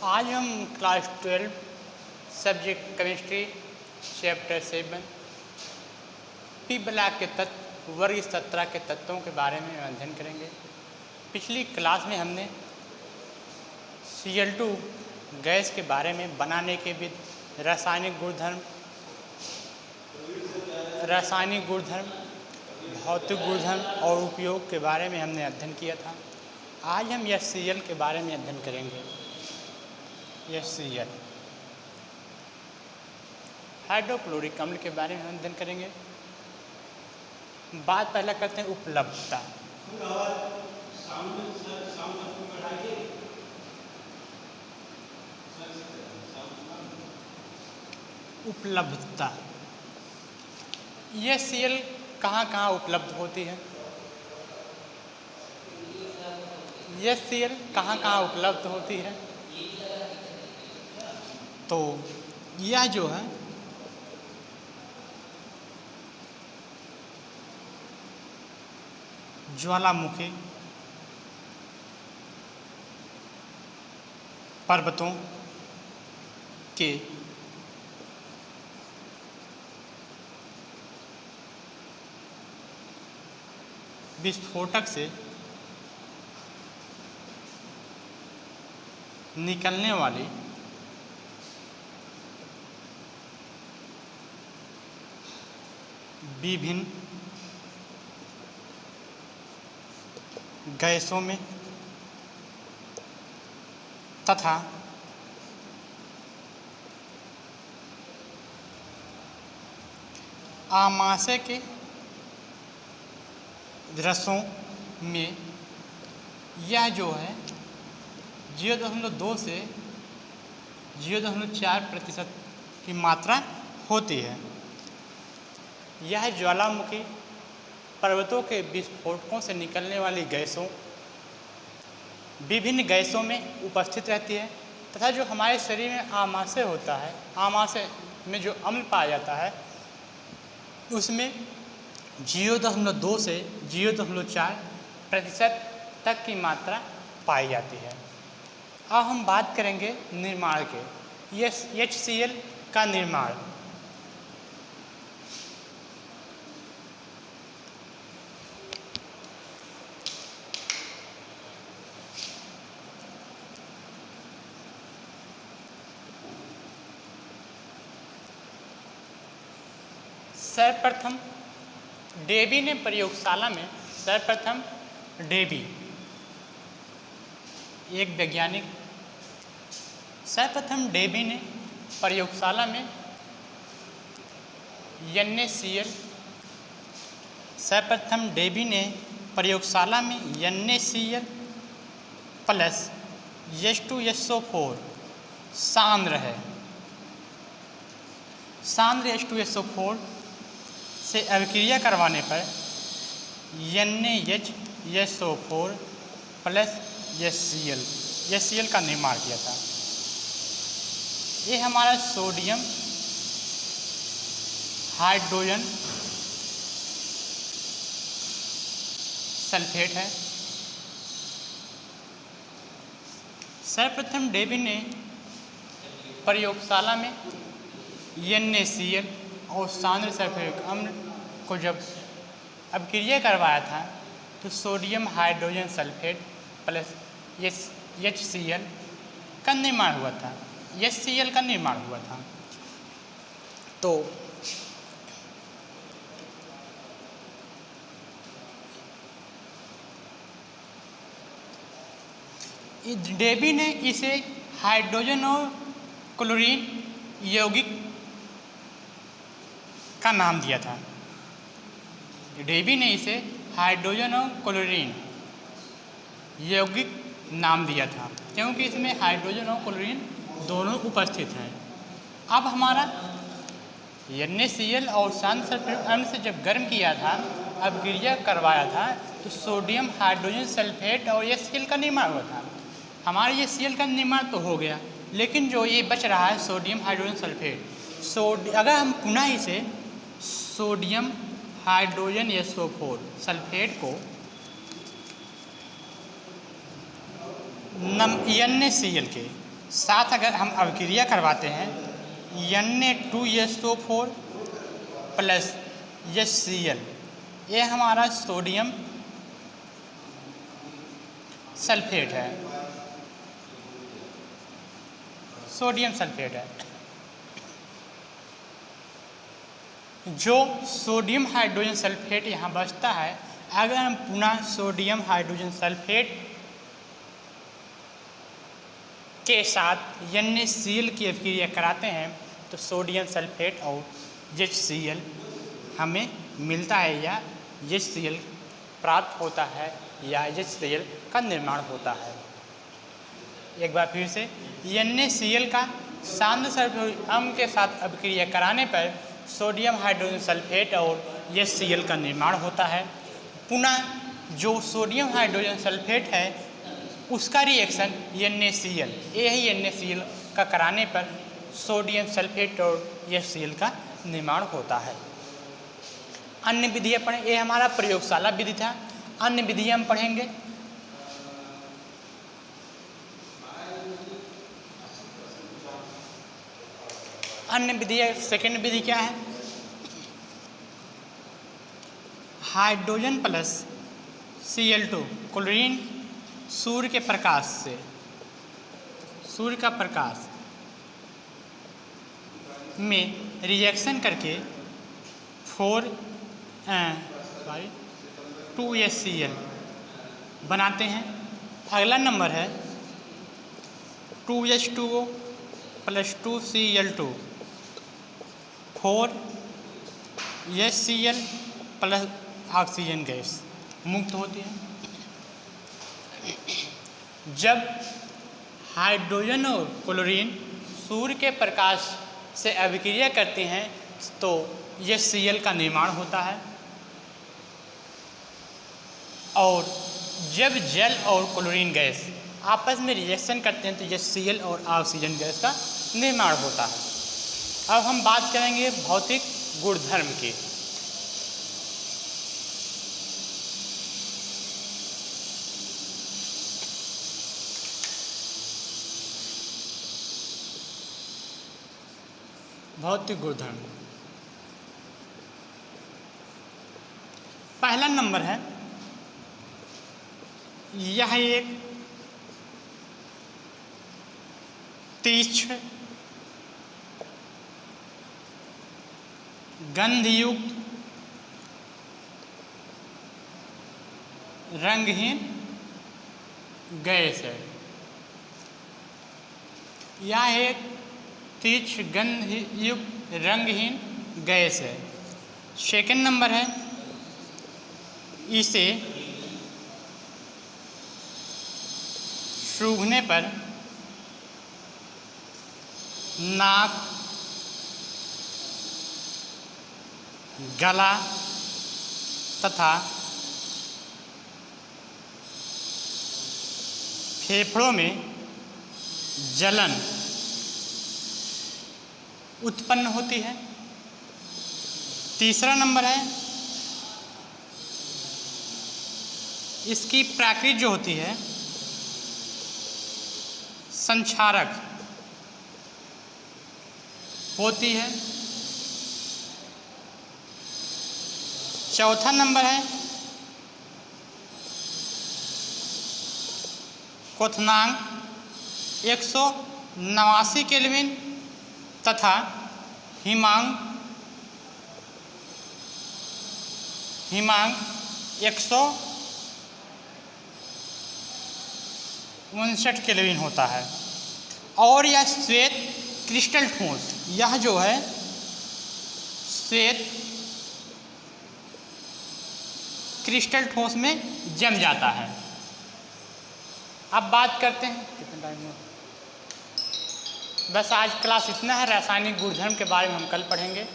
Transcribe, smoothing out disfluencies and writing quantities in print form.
आज हम class 12 subject chemistry chapter 7 P block के तत्व वर्ग 17 के तत्वों के बारे में अध्ययन करेंगे। पिछली क्लास में हमने Cl2 गैस के बारे में बनाने के विधि, रासायनिक गुणधर्म, भौतिक गुणधर्म और उपयोग के बारे में हमने अध्ययन किया था। आज हम HCl के बारे में अध्ययन करेंगे। HCl हाइड्रोक्लोरिक अम्ल के बारे में हम अध्ययन करेंगे। बात पहला करते हैं उपलब्धता। उपलब्धता HCl कहाँ उपलब्ध होती है? HCl कहाँ उपलब्ध होती है? तो यह जो है ज्वालामुखी, पर्वतों के विस्फोटक से निकलने वाली विभिन्न गैसों में तथा आमाशय के रसों में यह जो है 0.2 से 0.4% की मात्रा होती है। यह ज्वालामुखी पर्वतों के विस्फोटकों से निकलने वाली गैसों, विभिन्न गैसों में उपस्थित रहती है तथा जो हमारे शरीर में आमाशय होता है, आमाशय में जो अम्ल पाया जाता है उसमें 0.2 से 0.4% तक की मात्रा पाई जाती है। अब हम बात करेंगे निर्माण के। HCl का निर्माण। सर्वप्रथम डेवी ने प्रयोगशाला में एक वैज्ञानिक सर्वप्रथम डेवी ने प्रयोगशाला में NaCl प्लस H2SO4 सांद्र H2SO4 से अभिक्रिया करवाने पर NaHSO4 प्लस HCl का निर्माण किया था। ये हमारा सोडियम हाइड्रोजन सल्फेट है। सर्वप्रथम डेवी ने प्रयोगशाला में NaCl और सांद्र सल्फ्यूरिक अम्ल को जब अभिक्रिया करवाया था तो sodium hydrogen sulphate plus HCl का निर्माण हुआ था। HCl का निर्माण हुआ था। तो डेवी ने इसे हाइड्रोजन और क्लोरीन यौगिक का नाम दिया था। डेवी ने इसे हाइड्रोजन और क्लोरीन यौगिक नाम दिया था क्योंकि इसमें हाइड्रोजन और क्लोरीन दोनों उपस्थित हैं। अब हमारा NaCl और सांद्र सल्फ्यूरिक अम्ल से जब गर्म किया था, अभिक्रिया करवाया था तो सोडियम हाइड्रोजन सल्फेट और HCl का निर्माण हुआ था। हमारे HCl का निर्माण तो हो गया, लेकिन जो ये बच रहा है सोडियम हाइड्रोजन सल्फेट, अगर हम पुनः इसे सोडियम हाइड्रोजन SO4 सल्फेट को NaCl के साथ अगर हम अभिक्रिया करवाते हैं Na2SO4 प्लस HCl, ये हमारा सोडियम सल्फेट है, सोडियम सल्फेट है। जो सोडियम हाइड्रोजन सल्फेट यहाँ बचता है, अगर हम पुनः सोडियम हाइड्रोजन सल्फेट के साथ NaCl की अभिक्रिया कराते हैं तो सोडियम सल्फेट और HCl हमें मिलता है या HCl प्राप्त होता है या HCl का निर्माण होता है। एक बार फिर से, NaCl का सांद्र सल्फ्यूरिक अम्ल के साथ अभिक्रिया कराने पर सोडियम हाइड्रोजन सल्फेट और HCl का निर्माण होता है। पुनः जो सोडियम हाइड्रोजन सल्फेट है उसका रिएक्शन NaCl, यही NaCl का कराने पर सोडियम सल्फेट और HCl का निर्माण होता है। अन्य विधियाँ पढ़ें, ये हमारा प्रयोगशाला विधि था। अन्य विधियाँ हम पढ़ेंगे। अन्य विधि, सेकेंड विधि क्या है? हाइड्रोजन प्लस Cl2 क्लोरीन सूर्य के प्रकाश से, सूर्य का प्रकाश में रिएक्शन करके 2HCl बनाते हैं। अगला नंबर है 2H2O plus 2Cl2 4HCl plus oxygen gas मुक्त होती है। जब हाइड्रोजन और क्लोरीन सूर्य के प्रकाश से अभिक्रिया करते हैं तो HCl का निर्माण होता है, और जब जल और क्लोरीन गैस आपस में रिएक्शन करते हैं तो HCl और ऑक्सीजन गैस का निर्माण होता है। अब हम बात करेंगे भौतिक गुणधर्म की। भौतिक गुणधर्म, पहला नंबर है, यह एक तीक्ष्ण गंधयुक्त रंगहीन गैस है। यह एक तीक्ष्ण गंधयुक्त रंगहीन गैस है। सेकंड नंबर है, इसे सूंघने पर नाक, गला तथा फेफड़ों में जलन उत्पन्न होती है। तीसरा नंबर है, इसकी प्रकृति जो होती है संक्षारक होती है। चौथा नंबर है, क्वथनांक 189 केल्विन तथा हिमांक 159 केल्विन होता है। और यह श्वेत क्रिस्टल ठोस, यह जो है श्वेत क्रिस्टल ठोस में जम जाता है। अब बात करते हैं, कितने टाइम में, बस आज क्लास इतना है। रासायनिक गुणधर्म के बारे में हम कल पढ़ेंगे।